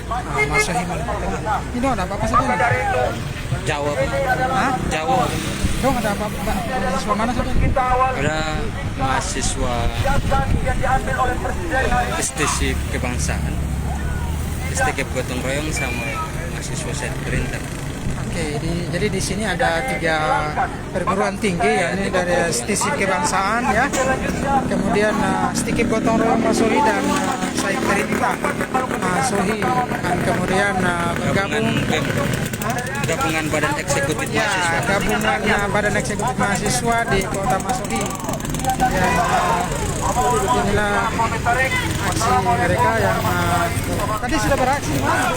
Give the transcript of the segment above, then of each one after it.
Masahi Maluku Tengah. Ini ada apa-apa saja nih? Jawa, Hah? Jawa. Dong ada apa-apa? Mahasiswa mana saja? Ada mahasiswa STC kebangsaan, STK gotong royong sama mahasiswa set printer. Oke, jadi di sini ada 3 perguruan tinggi ya, ini dari STC kebangsaan ya, kemudian STK gotong royong Masohi dan Said Perintah Masohi, dan kemudian bergabung Gabungan Badan Eksekutif ya, Mahasiswa. gabungan Badan Eksekutif Mahasiswa di Kota Masohi. Dan inilah aksi mereka yang tadi sudah beraksi mana?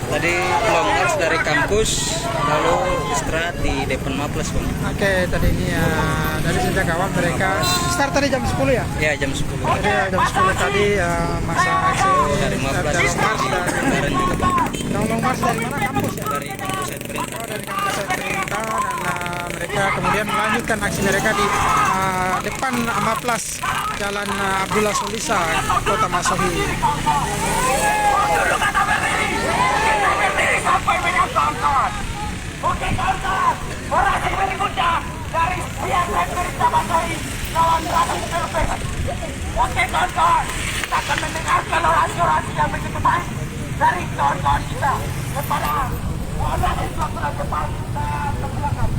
Tadi long march dari kampus, lalu istirahat di depan Maples, Bang. Oke, tadi ini dari sejak awal mereka start tadi jam 10 ya? Ya, jam 10. Jadi jam 10 tadi masa aksi Dari Maples long march di Bundaran juga, Bang. long march dari mana kampus ya? Dari kampus set printer. Dari kampus saya perintah dan mereka kemudian melanjutkan aksi mereka di depan Maplas Jalan Abdullah Solisa, Kota Masohi. Sampai menyangkal Oke kawan-kawan, orasi berikutnya dari pihak pemerintah Masohi lawan Rakyat Survei. Oke kawan-kawan, kita akan mendengarkan orasi-orasi yang begitu baik dari kawan-kawan kita kepada orasi pelaksana depan dan belakang.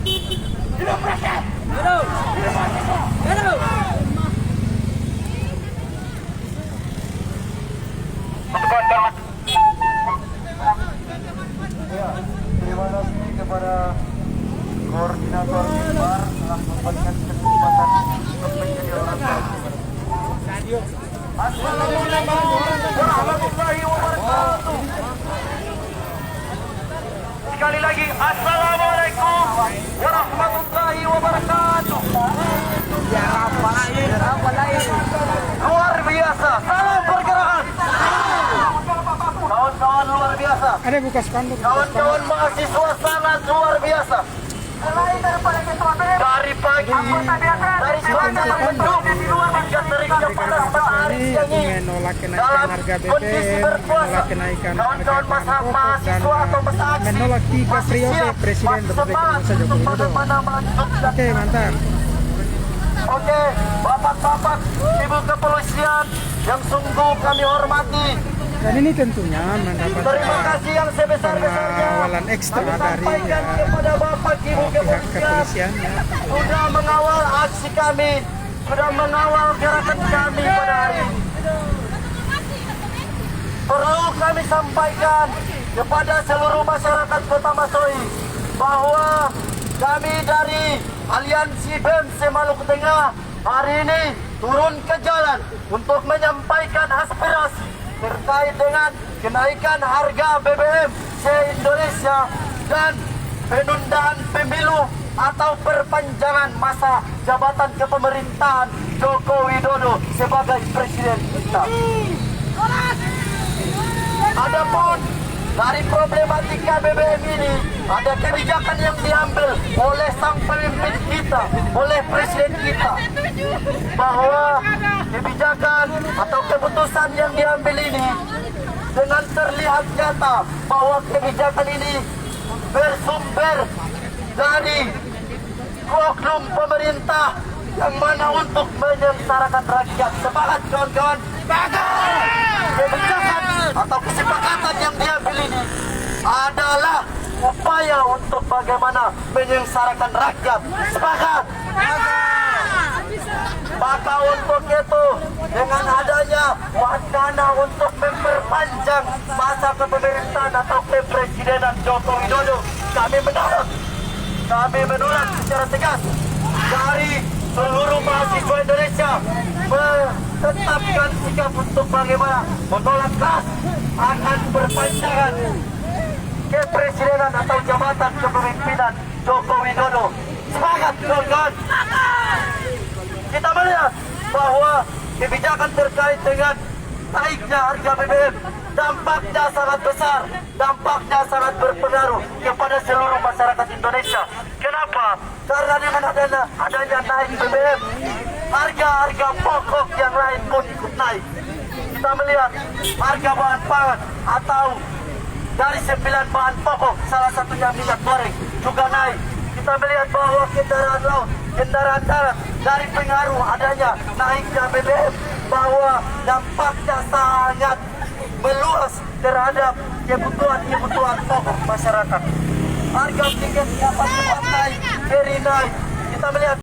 Hidup rakyat! Hidup! Hidup! Terima kasih kepada koordinator BIMAR telah memberikan kesempatan untuk menjadi orang terhormat. Assalamualaikum warahmatullahi wabarakatuh. Sekali lagi, Assalamualaikum warahmatullahi wabarakatuh. Ya apa lain? Luar biasa, salam pergerakan. Kawan-kawan luar biasa. Ada buka spanduk. Kawan-kawan mahasiswa sangat luar biasa. Dari pagi, dari cuaca mendung hingga teriknya panas matahari siang ini. Menolak kenaikan Dalam harga kondisi BBM, berpuasa, menolak kenaikan kawan-kawan harga bahan pokok, dan mahasiswa atau masa aksi menolak 3 masih periode siap, Presiden masih Republik semangat Indonesia Joko untuk Widodo. bagaimana melanjutkan. Oke, mantap. Oke, bapak-bapak, ibu kepolisian yang sungguh kami hormati. Dan ini tentunya Terima mendapatkan kasih yang sebesar-besarnya. pengawalan ekstra Kami dari sampaikan kepada bapak ibu pihak kepolisian kepolisian ya. sudah mengawal aksi kami, sudah mengawal gerakan kami pada hari ini. Perlu kami sampaikan kepada seluruh masyarakat Kota Masohi bahwa kami dari Aliansi BEM Maluku Tengah hari ini turun ke jalan untuk menyampaikan aspirasi terkait dengan kenaikan harga BBM se-Indonesia dan penundaan pemilu atau perpanjangan masa jabatan kepemerintahan Joko Widodo sebagai presiden kita. Adapun dari problematika BBM ini, ada kebijakan yang diambil oleh sang pemimpin kita, oleh presiden kita, bahwa kebijakan atau keputusan yang diambil ini dengan terlihat nyata bahwa kebijakan ini bersumber dari oknum pemerintah yang mana untuk menyengsarakan rakyat. Semangat kawan-kawan! Kebijakan atau kesepakatan yang diambil ini adalah upaya untuk bagaimana menyengsarakan rakyat. Sepakat! Maka untuk itu, dengan adanya wacana untuk memperpanjang masa kepemerintahan atau kepresidenan Joko Widodo, kami menolak secara tegas dari seluruh mahasiswa Indonesia menetapkan sikap untuk bagaimana menolak keras akan perpanjangan kepresidenan atau jabatan kepemimpinan Joko Widodo. Semangat kawan-kawan! Kita melihat bahwa kebijakan terkait dengan naiknya harga BBM dampaknya sangat besar, dampaknya sangat berpengaruh kepada seluruh masyarakat Indonesia. Kenapa? Karena dengan adanya naik BBM, harga-harga pokok yang lain pun ikut naik. kita melihat harga bahan pangan atau dari 9 bahan pokok, salah satunya minyak goreng juga naik. Kita melihat bahwa kendaraan laut, kendaraan darat dari pengaruh adanya naiknya BBM, bahwa dampaknya sangat meluas terhadap kebutuhan pokok masyarakat. Harga tiket dapat cepat naik, keri naik. Kita melihat